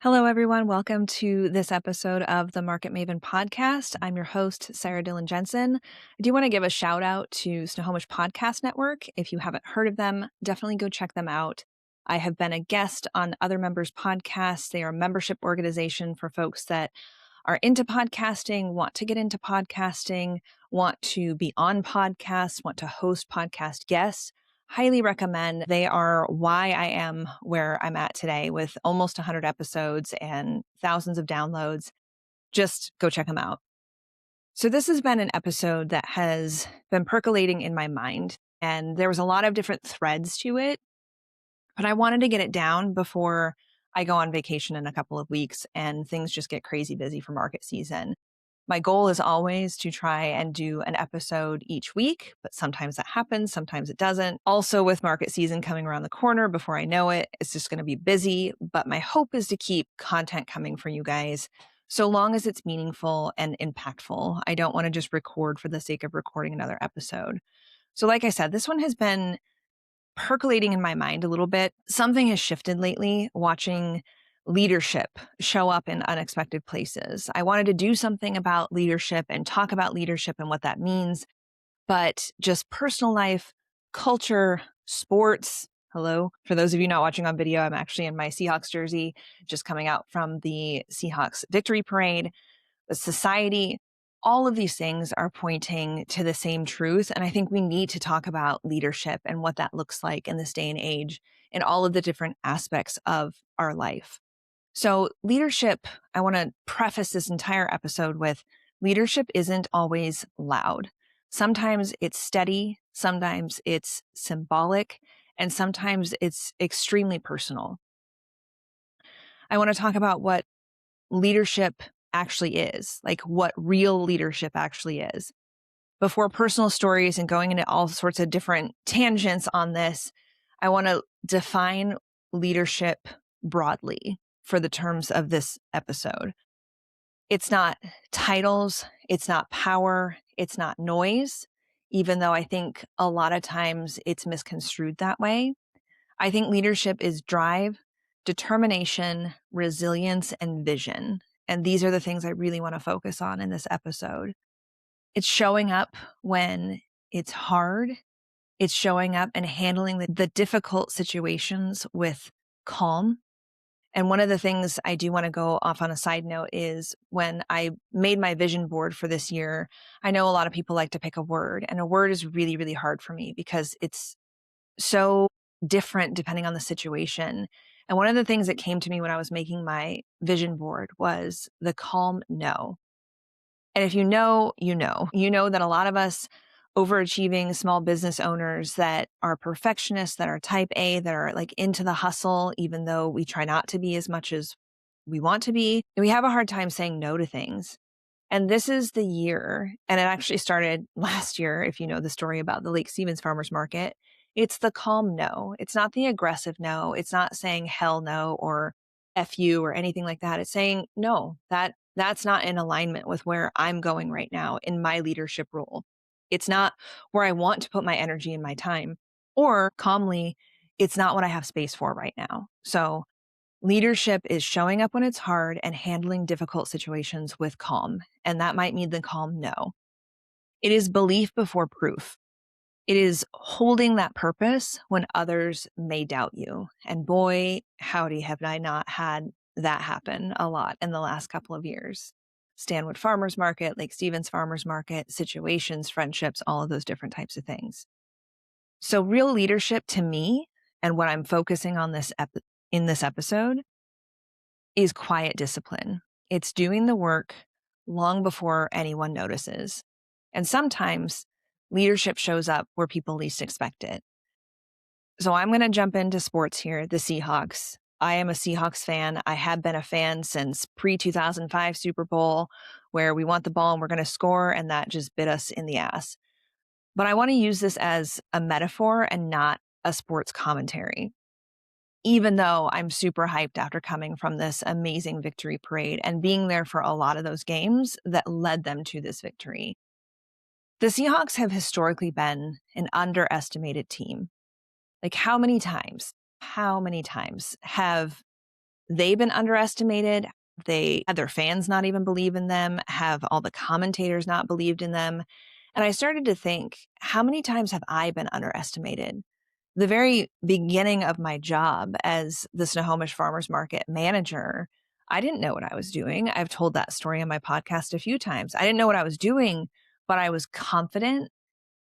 Hello, everyone. Welcome to this episode of the Market Maven podcast. I'm your host, Sarah Dylan Jensen. I do want to give a shout out to Snohomish Podcast Network. If you haven't heard of them, definitely go check them out. I have been a guest on other members' podcasts. They are a membership organization for folks that are into podcasting, want to get into podcasting, want to be on podcasts, want to host podcast guests. Highly recommend. They are why I am where I'm at today with almost 100 episodes and thousands of downloads. Just go check them out. So this has been an episode that has been percolating in my mind, and there was a lot of different threads to it, but I wanted to get it down before I go on vacation in a couple of weeks and things just get crazy busy for market season. My goal is always to try and do an episode each week, but sometimes that happens, sometimes it doesn't. Also, with market season coming around the corner, before I know it, it's just going to be busy. But my hope is to keep content coming for you guys so long as it's meaningful and impactful. I don't want to just record for the sake of recording another episode. So, like I said, this one has been percolating in my mind a little bit. Something has shifted lately, watching leadership show up in unexpected places. I wanted to do something about leadership and talk about leadership and what that means, but just personal life, culture, sports. Hello. For those of you not watching on video, I'm actually in my Seahawks jersey, just coming out from the Seahawks victory parade. The society, all of these things are pointing to the same truth. And I think we need to talk about leadership and what that looks like in this day and age in all of the different aspects of our life. So leadership, I want to preface this entire episode with leadership isn't always loud. Sometimes it's steady, sometimes it's symbolic, and sometimes it's extremely personal. I want to talk about what leadership actually is, like what real leadership actually is. Before personal stories and going into all sorts of different tangents on this, I want to define leadership broadly for the terms of this episode. It's not titles, it's not power, it's not noise, even though I think a lot of times it's misconstrued that way. I think leadership is drive, determination, resilience, and vision. And these are the things I really want to focus on in this episode. It's showing up when it's hard. It's showing up and handling the difficult situations with calm. And one of the things I do want to go off on a side note is when I made my vision board for this year, I know a lot of people like to pick a word, and a word is really, really hard for me because it's so different depending on the situation. And one of the things that came to me when I was making my vision board was the calm no. And if you know, you know. You know that a lot of us overachieving small business owners that are perfectionists, that are type A, that are like into the hustle, even though we try not to be as much as we want to be, we have a hard time saying no to things. And this is the year, and it actually started last year, if you know the story about the Lake Stevens Farmers Market. It's the calm no. It's not the aggressive no. It's not saying hell no or F you or anything like that. It's saying no, that's not in alignment with where I'm going right now in my leadership role. It's not where I want to put my energy and my time. Or calmly, it's not what I have space for right now. So leadership is showing up when it's hard and handling difficult situations with calm. And that might mean the calm no. It is belief before proof. It is holding that purpose when others may doubt you. And boy, howdy, have I not had that happen a lot in the last couple of years. Stanwood Farmers Market, Lake Stevens Farmers Market, situations, friendships, all of those different types of things. So real leadership to me, and what I'm focusing on in this episode, is quiet discipline. It's doing the work long before anyone notices. And sometimes leadership shows up where people least expect it. So I'm going to jump into sports here, the Seahawks. I am a Seahawks fan. I have been a fan since pre-2005 Super Bowl, where we want the ball and we're going to score, and that just bit us in the ass. But I want to use this as a metaphor and not a sports commentary, even though I'm super hyped after coming from this amazing victory parade and being there for a lot of those games that led them to this victory. The Seahawks have historically been an underestimated team. Like how many times have they been underestimated? They had their fans not even believe in them? Have all the commentators not believed in them? And I started to think, how many times have I been underestimated? The very beginning of my job as the Snohomish Farmers Market manager, I didn't know what I was doing. I've told that story on my podcast a few times. I didn't know what I was doing, but I was confident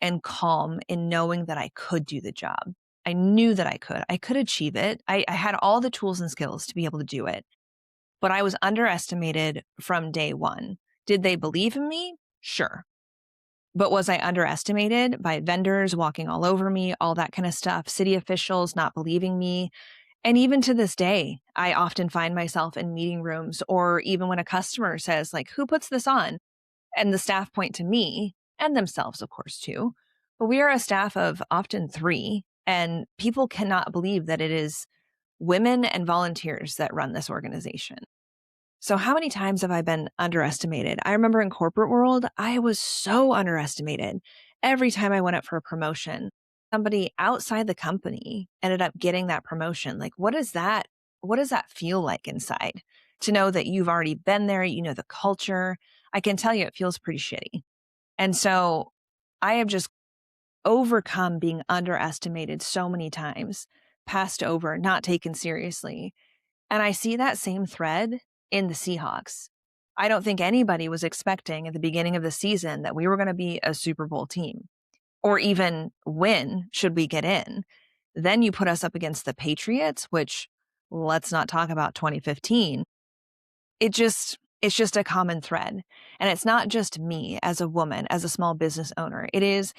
and calm in knowing that I could do the job. I knew that I could achieve it. I had all the tools and skills to be able to do it, but I was underestimated from day one. Did they believe in me? Sure. But was I underestimated by vendors walking all over me, all that kind of stuff, city officials not believing me? And even to this day, I often find myself in meeting rooms, or even when a customer says, like, who puts this on? And the staff point to me and themselves, of course, too. But we are a staff of often 3, and people cannot believe that it is women and volunteers that run this organization. So how many times have I been underestimated? I remember in corporate world, I was so underestimated. Every time I went up for a promotion, somebody outside the company ended up getting that promotion. Like, what does that feel like inside? To know that you've already been there, you know the culture. I can tell you it feels pretty shitty. And so I have just overcome being underestimated so many times, passed over, not taken seriously. And I see that same thread in the Seahawks. I don't think anybody was expecting at the beginning of the season that we were going to be a Super Bowl team or even win should we get in. Then you put us up against the Patriots, which let's not talk about 2015. It's just a common thread. And it's not just me as a woman, as a small business owner. It is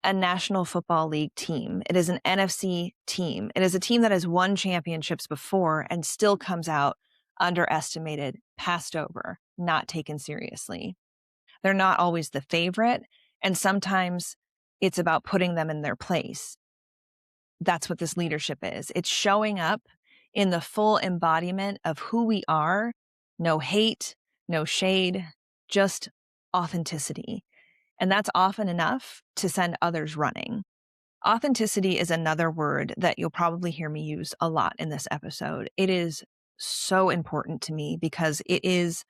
a National Football League team. It is an NFC team. It is a team that has won championships before and still comes out underestimated, passed over, not taken seriously. They're not always the favorite. And sometimes it's about putting them in their place. That's what this leadership is. It's showing up in the full embodiment of who we are. No hate, no shade, just authenticity. And that's often enough to send others running. Authenticity is another word that you'll probably hear me use a lot in this episode. It is so important to me because it is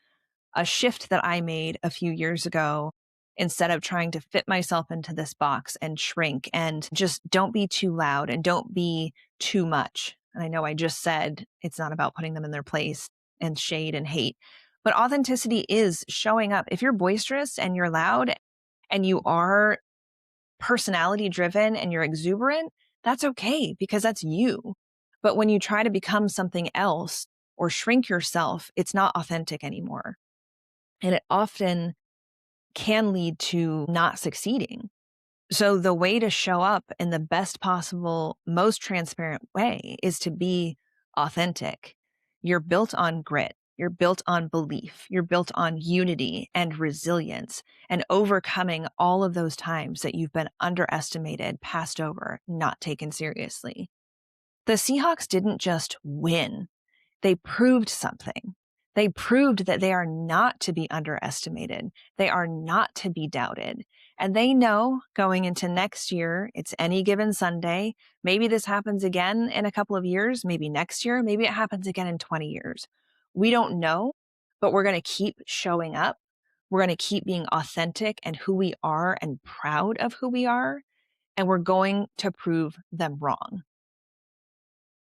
a shift that I made a few years ago. Instead of trying to fit myself into this box and shrink and just don't be too loud and don't be too much. And I know I just said it's not about putting them in their place and shade and hate, but authenticity is showing up. If you're boisterous and you're loud and you are personality driven and you're exuberant, that's okay because that's you. But when you try to become something else or shrink yourself, it's not authentic anymore. And it often can lead to not succeeding. So the way to show up in the best possible, most transparent way is to be authentic. You're built on grit. You're built on belief. You're built on unity and resilience and overcoming all of those times that you've been underestimated, passed over, not taken seriously. The Seahawks didn't just win. They proved something. They proved that they are not to be underestimated. They are not to be doubted. And they know going into next year, it's any given Sunday. Maybe this happens again in a couple of years, maybe next year, maybe it happens again in 20 years. We don't know, but we're going to keep showing up. We're going to keep being authentic and who we are and proud of who we are. And we're going to prove them wrong.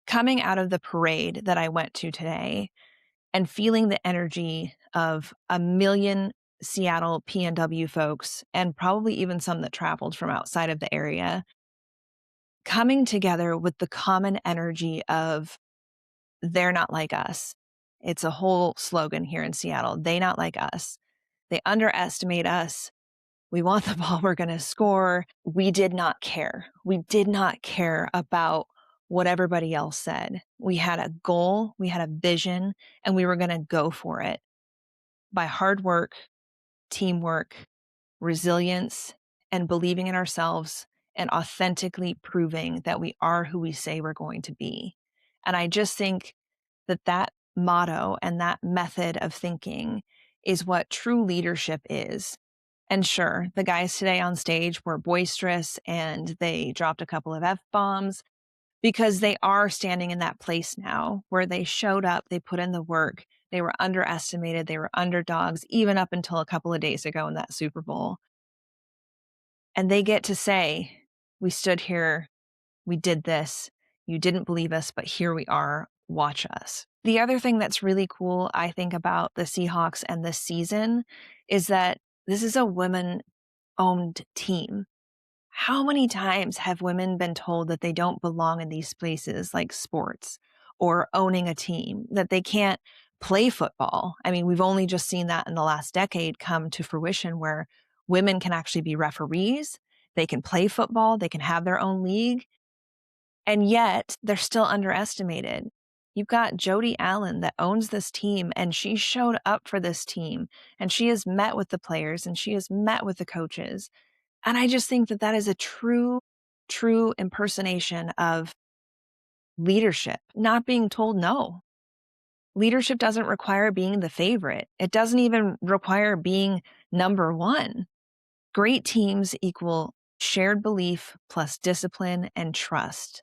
Coming out of the parade that I went to today, and feeling the energy of a million Seattle PNW folks, and probably even some that traveled from outside of the area, coming together with the common energy of they're not like us. It's a whole slogan here in Seattle. They not like us. They underestimate us. We want the ball. We're going to score. We did not care. We did not care about what everybody else said. We had a goal, we had a vision, and we were going to go for it by hard work, teamwork, resilience, and believing in ourselves and authentically proving that we are who we say we're going to be. And I just think that that motto and that method of thinking is what true leadership is. And sure, the guys today on stage were boisterous and they dropped a couple of F-bombs. because they are standing in that place now where they showed up, they put in the work, they were underestimated, they were underdogs, even up until a couple of days ago in that Super Bowl. And they get to say, we stood here, we did this, you didn't believe us, but here we are, watch us. The other thing that's really cool, I think, about the Seahawks and this season is that this is a women-owned team. How many times have women been told that they don't belong in these places like sports or owning a team, that they can't play football? I mean, we've only just seen that in the last decade come to fruition where women can actually be referees, they can play football, they can have their own league, and yet they're still underestimated. You've got Jody Allen that owns this team, and she showed up for this team, and she has met with the players, and she has met with the coaches. And I just think that that is a true impersonation of leadership, not being told no. Leadership doesn't require being the favorite. It doesn't even require being number one. Great teams equal shared belief plus discipline and trust.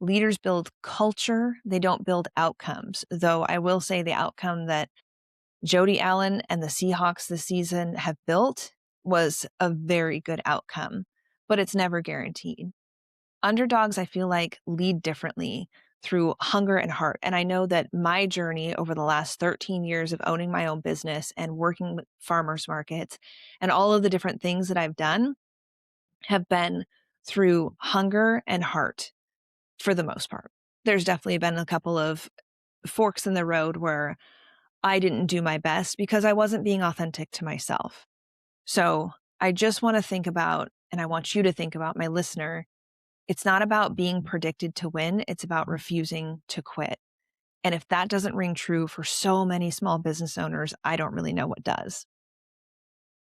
Leaders build culture, they don't build outcomes. Though I will say the outcome that Jody Allen and the Seahawks this season have built was a very good outcome, but it's never guaranteed. Underdogs, I feel like, lead differently through hunger and heart. And I know that my journey over the last 13 years of owning my own business and working with farmers markets and all of the different things that I've done have been through hunger and heart for the most part. There's definitely been a couple of forks in the road where I didn't do my best because I wasn't being authentic to myself. So I just want to think about, and I want you to think about, my listener, it's not about being predicted to win. It's about refusing to quit. And if that doesn't ring true for so many small business owners, I don't really know what does.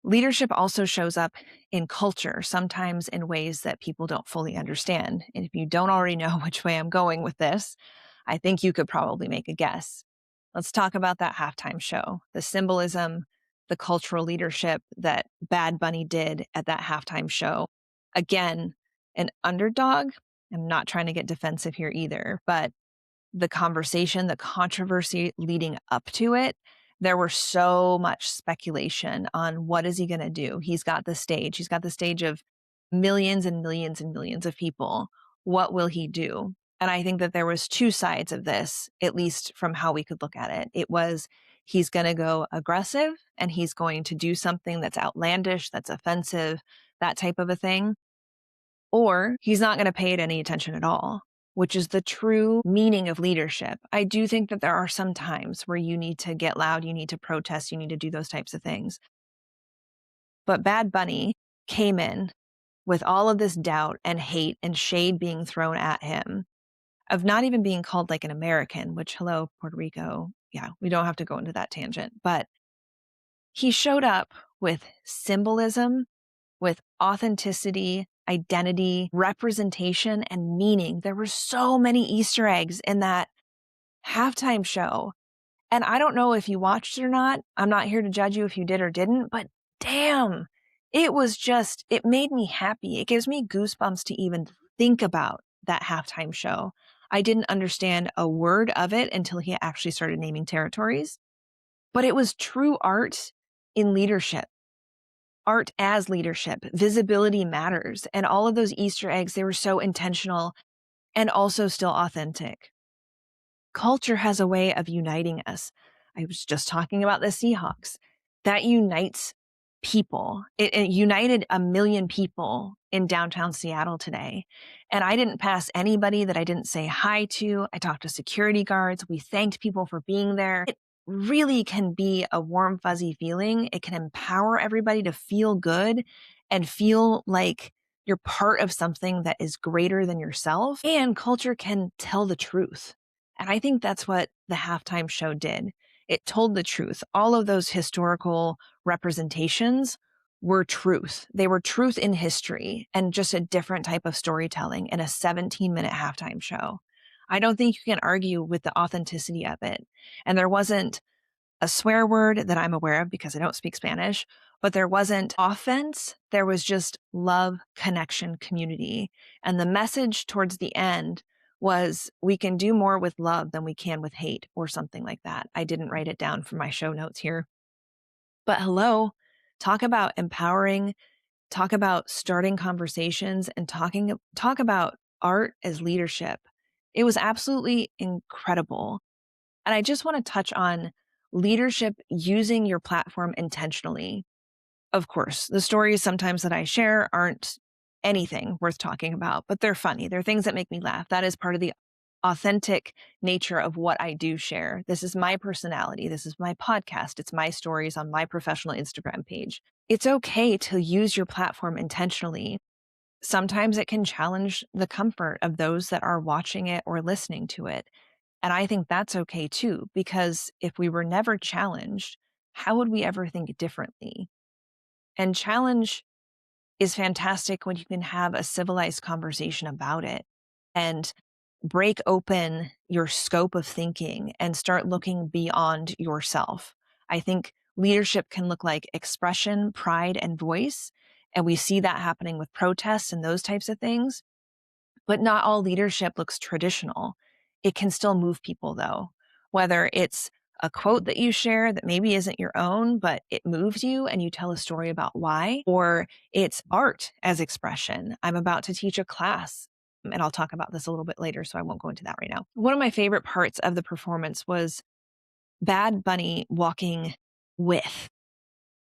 Leadership also shows up in culture, sometimes in ways that people don't fully understand. And if you don't already know which way I'm going with this, I think you could probably make a guess. Let's talk about that halftime show, the symbolism, the cultural leadership that Bad Bunny did at that halftime show. Again, an underdog. I'm not trying to get defensive here either, but the conversation, the controversy leading up to it, there were so much speculation on what is he going to do. He's got the stage. He's got the stage of millions and millions and millions of people. What will he do? And I think that there was two sides of this, at least from how we could look at it. It was he's going to go aggressive and he's going to do something that's outlandish, that's offensive, that type of a thing. Or he's not going to pay it any attention at all, which is the true meaning of leadership. I do think that there are some times where you need to get loud, you need to protest, you need to do those types of things. But Bad Bunny came in with all of this doubt and hate and shade being thrown at him, of not even being called like an American, which, hello, Puerto Rico. Yeah, we don't have to go into that tangent. But he showed up with symbolism, with authenticity, identity, representation, and meaning. There were so many Easter eggs in that halftime show. And I don't know if you watched it or not. I'm not here to judge you if you did or didn't, but damn, it made me happy. It gives me goosebumps to even think about that halftime show. I didn't understand a word of it until he actually started naming territories, but it was true art in leadership. Art as leadership, visibility matters. And all of those Easter eggs, they were so intentional and also still authentic. Culture has a way of uniting us. I was just talking about the Seahawks. That unites people. It united 1 million people in downtown Seattle today. And I didn't pass anybody that I didn't say hi to. I talked to security guards. We thanked people for being there. It really can be a warm, fuzzy feeling. It can empower everybody to feel good and feel like you're part of something that is greater than yourself. And culture can tell the truth. And I think that's what the halftime show did. It told the truth. All of those historical representations were truth. They were truth in history and just a different type of storytelling in a 17-minute halftime show. I don't think you can argue with the authenticity of it. And there wasn't a swear word that I'm aware of because I don't speak Spanish, but there wasn't offense. There was just love, connection, community. And the message towards the end was we can do more with love than we can with hate, or something like that. I didn't write it down for my show notes here. But hello, talk about empowering, talk about starting conversations, and talk about art as leadership. It was absolutely incredible. And I just want to touch on leadership using your platform intentionally. Of course, the stories sometimes that I share aren't anything worth talking about, but they're funny. They're things that make me laugh. That is part of the authentic nature of what I do share. This is my personality. This is my podcast. It's my stories on my professional Instagram page. It's okay to use your platform intentionally. Sometimes it can challenge the comfort of those that are watching it or listening to it. And I think that's okay too, because if we were never challenged, how would we ever think differently? And challenge is fantastic when you can have a civilized conversation about it and break open your scope of thinking and start looking beyond yourself. I think leadership can look like expression, pride, and voice. And we see that happening with protests and those types of things. But not all leadership looks traditional. It can still move people, though, whether it's a quote that you share that maybe isn't your own, but it moves you and you tell a story about why, or it's art as expression. I'm about to teach a class, and I'll talk about this a little bit later, so I won't go into that right now. One of my favorite parts of the performance was Bad Bunny walking with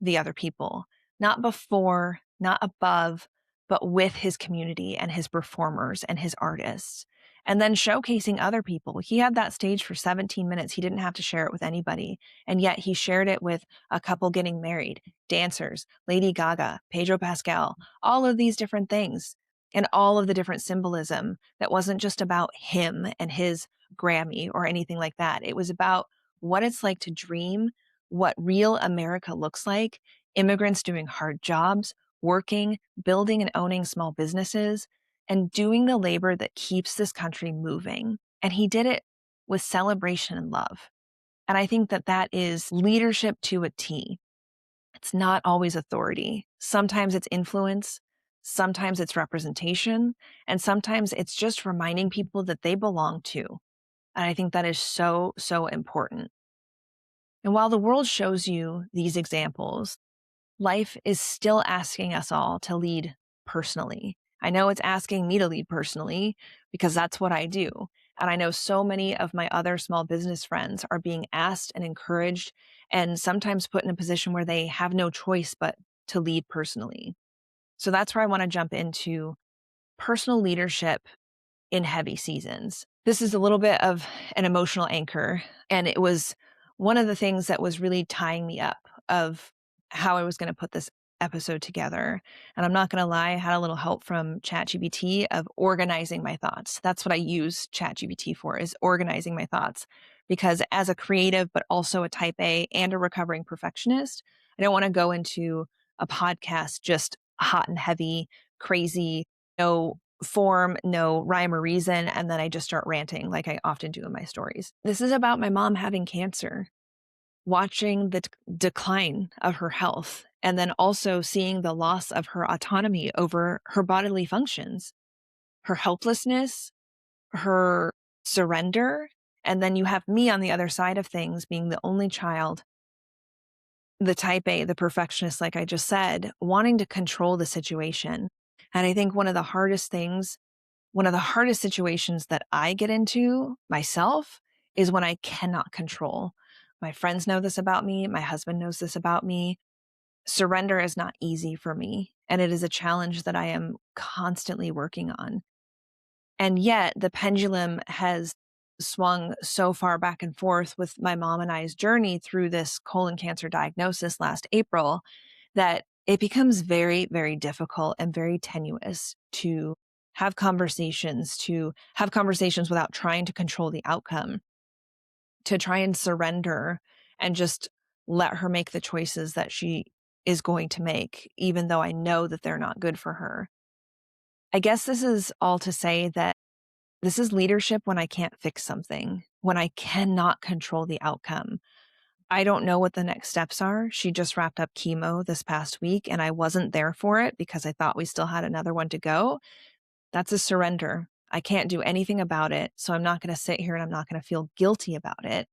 the other people, not before, not above, but with his community and his performers and his artists, and then showcasing other people. He had that stage for 17 minutes. He didn't have to share it with anybody. And yet he shared it with a couple getting married, dancers, Lady Gaga, Pedro Pascal, all of these different things, and all of the different symbolism that wasn't just about him and his Grammy or anything like that. It was about what it's like to dream, what real America looks like, immigrants doing hard jobs, working, building and owning small businesses, and doing the labor that keeps this country moving. And he did it with celebration and love. And I think that that is leadership to a T. It's not always authority. Sometimes it's influence. Sometimes it's representation. And sometimes it's just reminding people that they belong too. And I think that is so, so important. And while the world shows you these examples, life is still asking us all to lead personally. I know it's asking me to lead personally because that's what I do. And I know so many of my other small business friends are being asked and encouraged and sometimes put in a position where they have no choice but to lead personally. So that's where I want to jump into personal leadership in heavy seasons. This is a little bit of an emotional anchor, and it was one of the things that was really tying me up of how I was going to put this episode together. And I'm not going to lie, I had a little help from ChatGPT of organizing my thoughts. That's what I use ChatGPT for, is organizing my thoughts. Because as a creative, but also a type A and a recovering perfectionist, I don't want to go into a podcast just hot and heavy, crazy, no form, no rhyme or reason, and then I just start ranting like I often do in my stories. This is about my mom having cancer, watching the decline of her health, and then also seeing the loss of her autonomy over her bodily functions, her helplessness, her surrender. And then you have me on the other side of things, being the only child, the type A, the perfectionist, like I just said, wanting to control the situation. And I think one of the hardest situations that I get into myself is when I cannot control. My friends know this about me. My husband knows this about me. Surrender is not easy for me, and it is a challenge that I am constantly working on. And yet the pendulum has swung so far back and forth with my mom and I's journey through this colon cancer diagnosis last April that it becomes very, very difficult and very tenuous to have conversations without trying to control the outcome, to try and surrender and just let her make the choices that she is going to make, even though I know that they're not good for her. I guess this is all to say that this is leadership when I can't fix something, when I cannot control the outcome. I don't know what the next steps are. She just wrapped up chemo this past week, and I wasn't there for it because I thought we still had another one to go. That's a surrender. I can't do anything about it. So I'm not going to sit here and I'm not going to feel guilty about it.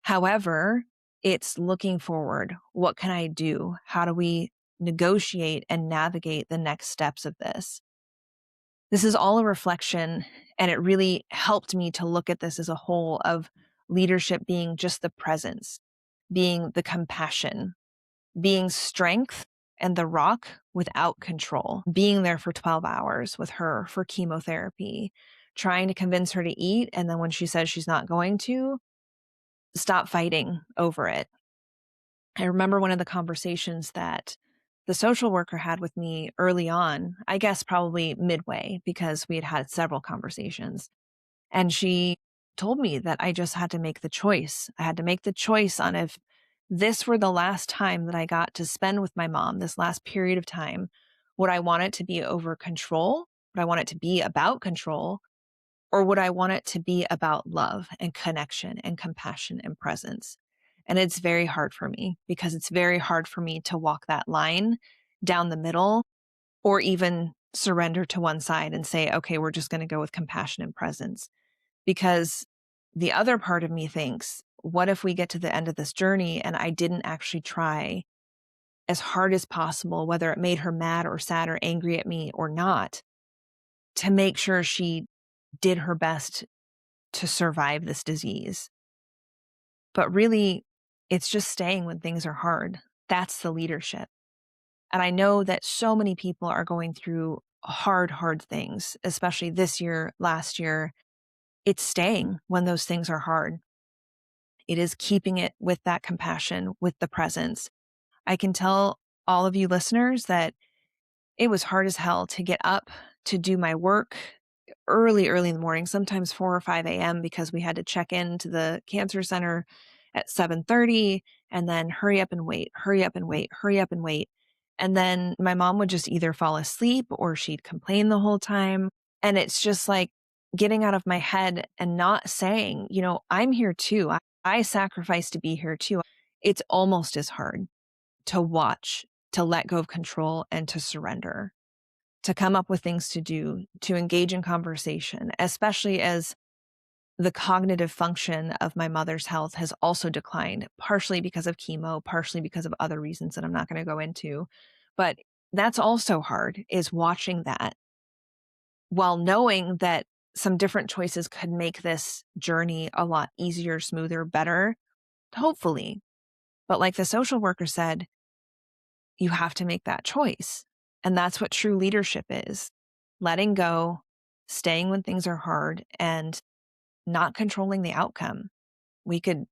However, it's looking forward. What can I do? How do we negotiate and navigate the next steps of this? This is all a reflection, and it really helped me to look at this as a whole of leadership being just the presence, being the compassion, being strength and the rock without control, being there for 12 hours with her for chemotherapy, trying to convince her to eat. And then when she says she's not going to, stop fighting over it. I remember one of the conversations that the social worker had with me early on, I guess probably midway, because we had had several conversations. And she told me that I just had to make the choice. I had to make the choice on if this were the last time that I got to spend with my mom, this last period of time, would I want it to be over control? Would I want it to be about control? Or would I want it to be about love and connection and compassion and presence? And it's very hard for me because it's very hard for me to walk that line down the middle or even surrender to one side and say, okay, we're just going to go with compassion and presence. Because the other part of me thinks, what if we get to the end of this journey and I didn't actually try as hard as possible, whether it made her mad or sad or angry at me or not, to make sure she did her best to survive this disease. But really, it's just staying when things are hard. That's the leadership. And I know that so many people are going through hard things, especially this year, last year. It's staying when those things are hard. It is keeping it with that compassion, with the presence. I can tell all of you listeners that it was hard as hell to get up to do my work early in the morning, sometimes 4 or 5 a.m. because we had to check into the cancer center at 7:30 and then hurry up and wait. And then my mom would just either fall asleep or she'd complain the whole time. And it's just like getting out of my head and not saying, I'm here too. I sacrificed to be here too. It's almost as hard to watch, to let go of control and to surrender, to come up with things to do, to engage in conversation, especially as the cognitive function of my mother's health has also declined, partially because of chemo, partially because of other reasons that I'm not going to go into. But that's also hard, is watching that while knowing that some different choices could make this journey a lot easier, smoother, better, hopefully. But like the social worker said, you have to make that choice. And that's what true leadership is: letting go, staying when things are hard, and not controlling the outcome. We could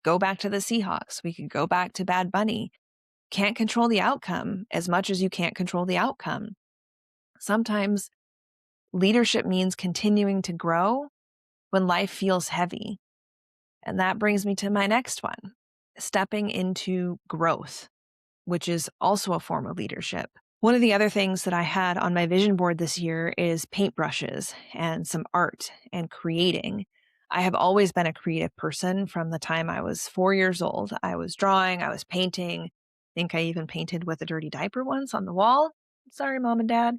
go back to the Seahawks. We could go back to Bad Bunny. Can't control the outcome as much as you can't control the outcome. Sometimes leadership means continuing to grow when life feels heavy. And that brings me to my next one: stepping into growth, which is also a form of leadership. One of the other things that I had on my vision board this year is paintbrushes and some art and creating. I have always been a creative person from the time I was 4 years old. I was drawing, I was painting. I think I even painted with a dirty diaper once on the wall. Sorry, mom and dad.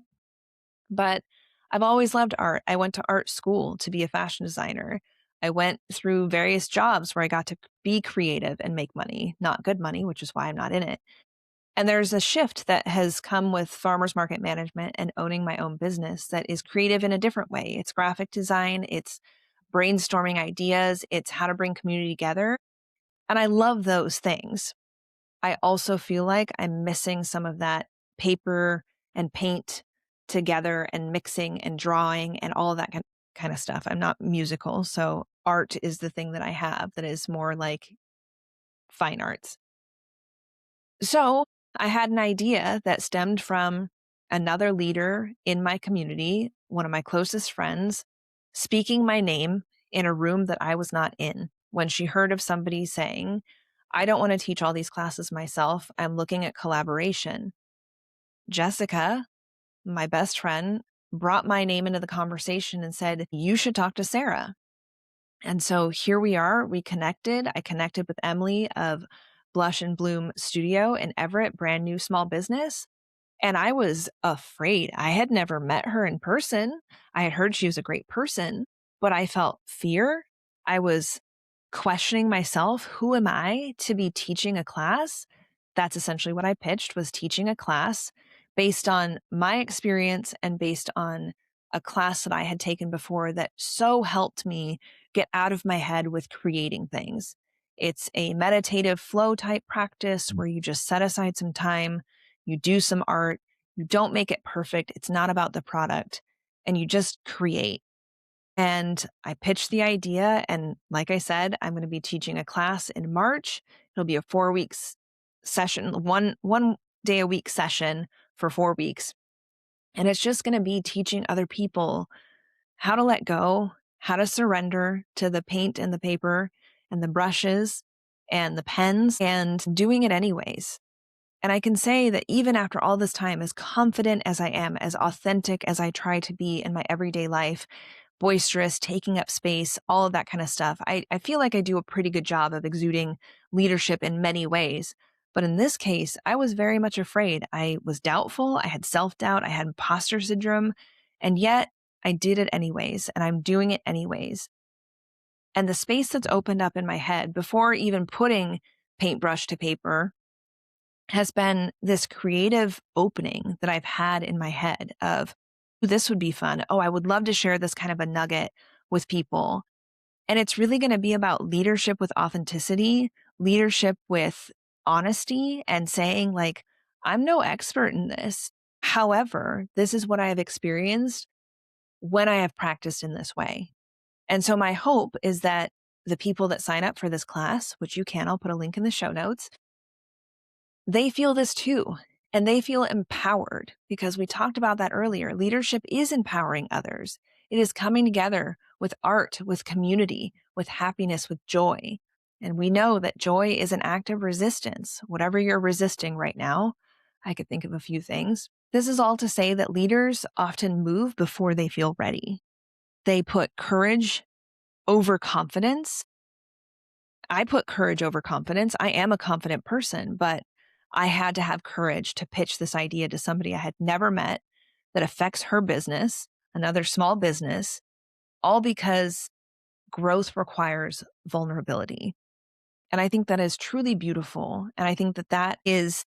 But I've always loved art. I went to art school to be a fashion designer. I went through various jobs where I got to be creative and make money, not good money, which is why I'm not in it. And there's a shift that has come with farmers market management and owning my own business that is creative in a different way. It's graphic design, it's brainstorming ideas, it's how to bring community together. And I love those things. I also feel like I'm missing some of that paper and paint together and mixing and drawing and all of that kind of stuff. I'm not musical, so art is the thing that I have that is more like fine arts. So I had an idea that stemmed from another leader in my community, one of my closest friends, speaking my name in a room that I was not in when she heard of somebody saying, I don't want to teach all these classes myself. I'm looking at collaboration. Jessica, my best friend, brought my name into the conversation and said, you should talk to Sarah. And so here we are. We connected. I connected with Emily of Blush and Bloom Studio in Everett, brand new small business. And I was afraid. I had never met her in person. I had heard she was a great person, but I felt fear. I was questioning myself. Who am I to be teaching a class? That's essentially what I pitched, was teaching a class based on my experience and based on a class that I had taken before that so helped me get out of my head with creating things. It's a meditative flow type practice where you just set aside some time, you do some art, you don't make it perfect. It's not about the product, and you just create. And I pitched the idea. And like I said, I'm going to be teaching a class in March. It'll be a 4 weeks session, one day a week session for 4 weeks. And it's just going to be teaching other people how to let go, how to surrender to the paint and the paper and the brushes and the pens, and doing it anyways. And I can say that even after all this time, as confident as I am, as authentic as I try to be in my everyday life, boisterous, taking up space, all of that kind of stuff, I feel like I do a pretty good job of exuding leadership in many ways. But in this case, I was very much afraid. I was doubtful. I had self-doubt. I had imposter syndrome. And yet I did it anyways, and I'm doing it anyways. And the space that's opened up in my head before even putting paintbrush to paper has been this creative opening that I've had in my head of, this would be fun. Oh, I would love to share this kind of a nugget with people. And it's really going to be about leadership with authenticity, leadership with honesty, and saying, like, I'm no expert in this. However, this is what I have experienced when I have practiced in this way. And so my hope is that the people that sign up for this class, which you can, I'll put a link in the show notes, they feel this too. And they feel empowered, because we talked about that earlier. Leadership is empowering others. It is coming together with art, with community, with happiness, with joy. And we know that joy is an act of resistance. Whatever you're resisting right now, I could think of a few things. This is all to say that leaders often move before they feel ready. They put courage over confidence. I put courage over confidence. I am a confident person, but I had to have courage to pitch this idea to somebody I had never met that affects her business, another small business, all because growth requires vulnerability. And I think that is truly beautiful. And I think that that is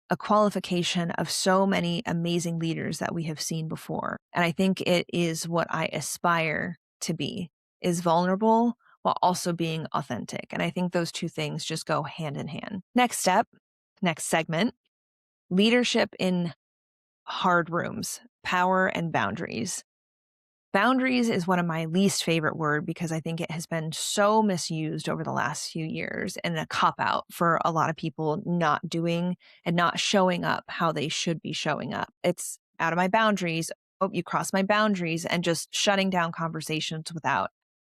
a qualification of so many amazing leaders that we have seen before. And I think it is what I aspire to be, is vulnerable while also being authentic. And I think those two things just go hand in hand. Next step, next segment, leadership in hard rooms, power and boundaries. Boundaries is one of my least favorite words, because I think it has been so misused over the last few years, and a cop-out for a lot of people not doing and not showing up how they should be showing up. It's out of my boundaries. Oh, you crossed my boundaries, and just shutting down conversations without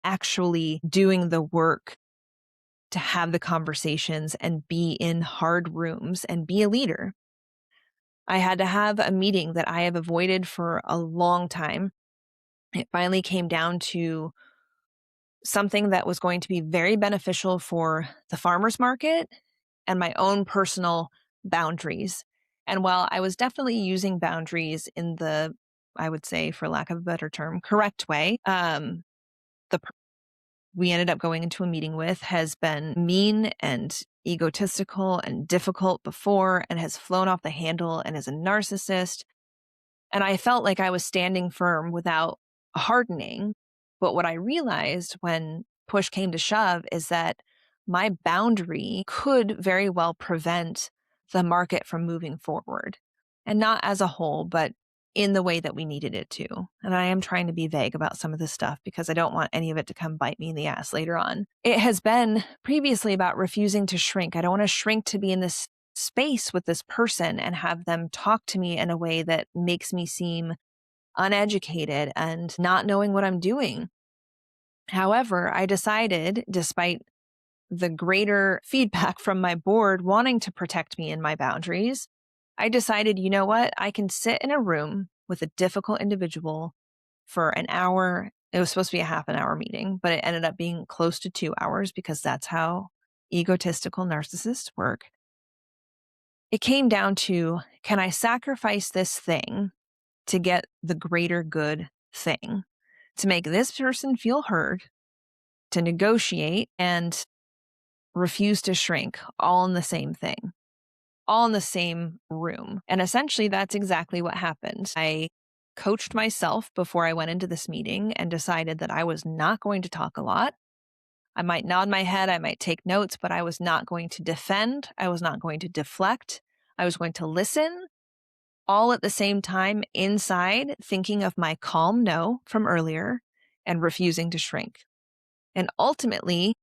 actually doing the work to have the conversations and be in hard rooms and be a leader. I had to have a meeting that I have avoided for a long time. It finally came down to something that was going to be very beneficial for the farmers market and my own personal boundaries. And while I was definitely using boundaries in the, I would say, for lack of a better term, correct way, we ended up going into a meeting with has been mean and egotistical and difficult before, and has flown off the handle and is a narcissist. And I felt like I was standing firm without hardening. But what I realized when push came to shove is that my boundary could very well prevent the market from moving forward. And not as a whole, but in the way that we needed it to. And I am trying to be vague about some of this stuff because I don't want any of it to come bite me in the ass later on. It has been previously about refusing to shrink. I don't want to shrink to be in this space with this person and have them talk to me in a way that makes me seem uneducated and not knowing what I'm doing. However, I decided, despite the greater feedback from my board wanting to protect me and my boundaries, I decided, you know what? I can sit in a room with a difficult individual for an hour. It was supposed to be a half an hour meeting, but it ended up being close to 2 hours, because that's how egotistical narcissists work. It came down to, can I sacrifice this thing to get the greater good thing, to make this person feel heard, to negotiate and refuse to shrink, all in the same thing, all in the same room. And essentially, that's exactly what happened. I coached myself before I went into this meeting and decided that I was not going to talk a lot. I might nod my head, I might take notes, but I was not going to defend. I was not going to deflect. I was going to listen, all at the same time inside, thinking of my calm no from earlier and refusing to shrink. And ultimately,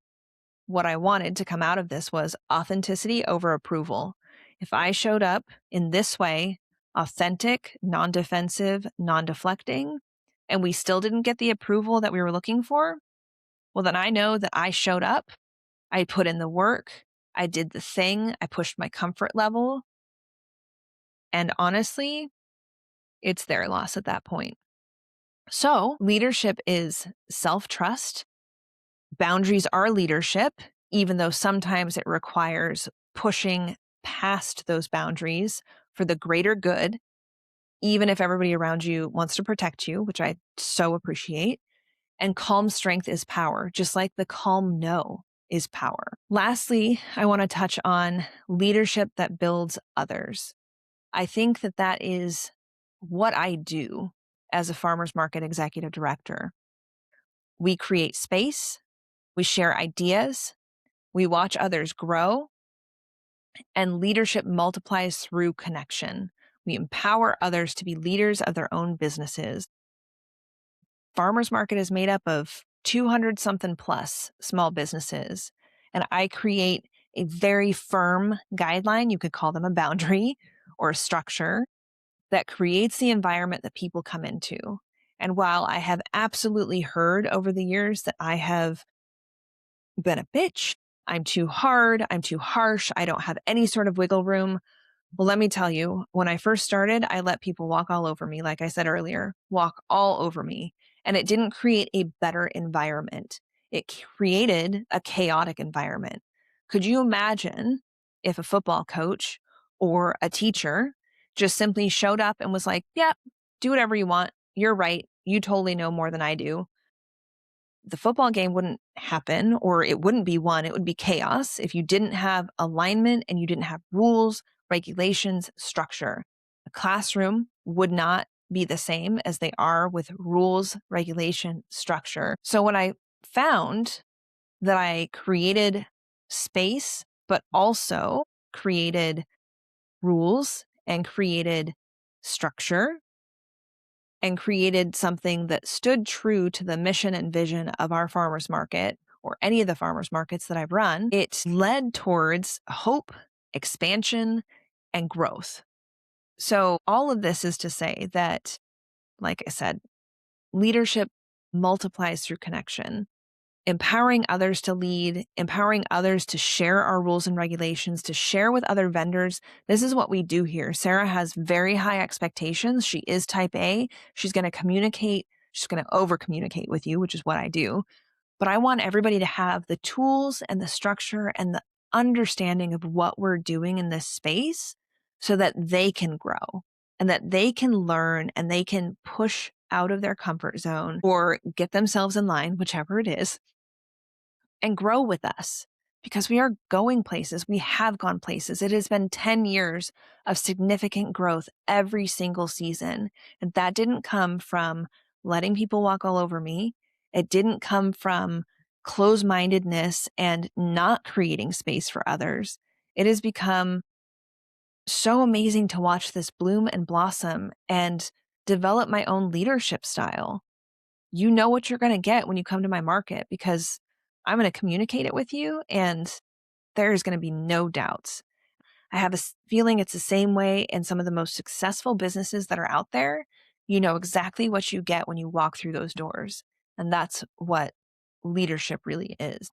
what I wanted to come out of this was authenticity over approval. If I showed up in this way, authentic, non-defensive, non-deflecting, and we still didn't get the approval that we were looking for, well, then I know that I showed up, I put in the work, I did the thing, I pushed my comfort level. And honestly, it's their loss at that point. So leadership is self-trust. Boundaries are leadership, even though sometimes it requires pushing past those boundaries for the greater good, even if everybody around you wants to protect you, which I so appreciate. And calm strength is power, just like the calm no is power. Lastly, I want to touch on leadership that builds others. I think that that is what I do as a farmers market executive director. We create space, we share ideas, we watch others grow, and leadership multiplies through connection. We empower others to be leaders of their own businesses. Farmers market is made up of 200 something plus small businesses, and I create a very firm guideline. You could call them a boundary or a structure that creates the environment that people come into. And while I have absolutely heard over the years that I have been a bitch, I'm too hard, I'm too harsh, I don't have any sort of wiggle room. Well, let me tell you, when I first started, I let people walk all over me, like I said earlier, walk all over me. And it didn't create a better environment. It created a chaotic environment. Could you imagine if a football coach or a teacher just simply showed up and was like, yeah, do whatever you want. You're right. You totally know more than I do. The football game wouldn't happen, or it wouldn't be won. It would be chaos if you didn't have alignment and you didn't have rules, regulations, structure. A classroom would not be the same as they are with rules, regulation, structure. So when I found that I created space, but also created rules and created structure and created something that stood true to the mission and vision of our farmers market or any of the farmers markets that I've run, it led towards hope, expansion, and growth. So all of this is to say that, like I said, leadership multiplies through connection. Empowering others to lead, empowering others to share our rules and regulations, to share with other vendors. This is what we do here. Sarah has very high expectations. She is type A. She's going to communicate. She's going to over communicate with you, which is what I do. But I want everybody to have the tools and the structure and the understanding of what we're doing in this space so that they can grow and that they can learn and they can push out of their comfort zone or get themselves in line, whichever it is, and grow with us, because we are going places. We have gone places. It has been 10 years of significant growth every single season. And that didn't come from letting people walk all over me. It didn't come from closed-mindedness and not creating space for others. It has become so amazing to watch this bloom and blossom and develop my own leadership style. You know what you're going to get when you come to my market, because I'm going to communicate it with you and there's going to be no doubts. I have a feeling it's the same way in some of the most successful businesses that are out there. You know exactly what you get when you walk through those doors. And that's what leadership really is.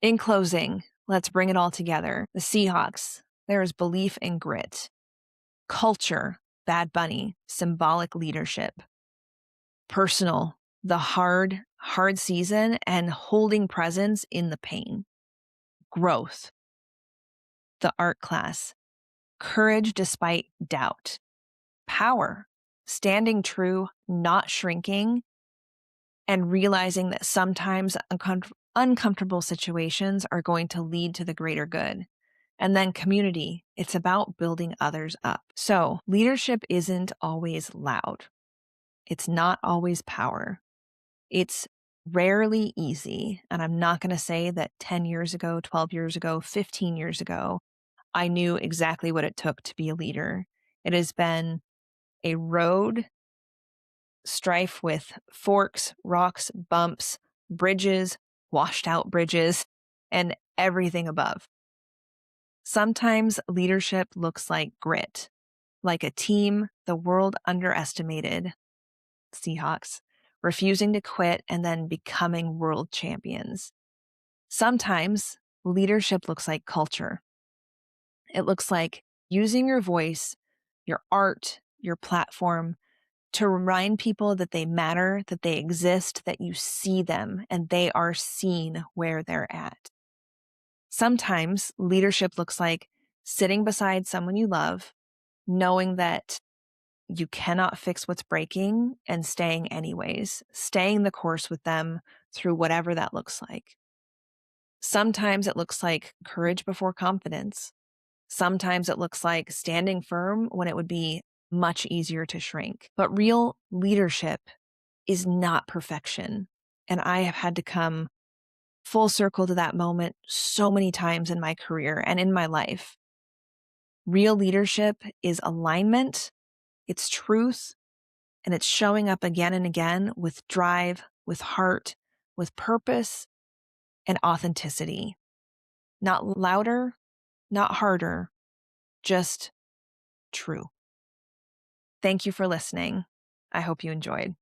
In closing, let's bring it all together. The Seahawks, there is belief and grit. Culture, Bad Bunny, symbolic leadership. Personal, the hard season and holding presence in the pain. Growth, the art class. Courage despite doubt. Power. Standing true, not shrinking, and realizing that sometimes uncomfortable situations are going to lead to the greater good. And then community. It's about building others up. So leadership isn't always loud. It's not always power. It's rarely easy. And I'm not going to say that 10 years ago, 12 years ago, 15 years ago, I knew exactly what it took to be a leader. It has been a road strife with forks, rocks, bumps, bridges, washed out bridges, and everything above. Sometimes leadership looks like grit, like a team the world underestimated, Seahawks, refusing to quit and then becoming world champions. Sometimes leadership looks like culture. It looks like using your voice, your art, your platform to remind people that they matter, that they exist, that you see them, and they are seen where they're at. Sometimes leadership looks like sitting beside someone you love, knowing that you cannot fix what's breaking and staying anyways, staying the course with them through whatever that looks like. Sometimes it looks like courage before confidence. Sometimes it looks like standing firm when it would be much easier to shrink. But real leadership is not perfection. And I have had to come full circle to that moment so many times in my career and in my life. Real leadership is alignment, it's truth, and it's showing up again and again with drive, with heart, with purpose, and authenticity. Not louder, not harder, just true. Thank you for listening. I hope you enjoyed.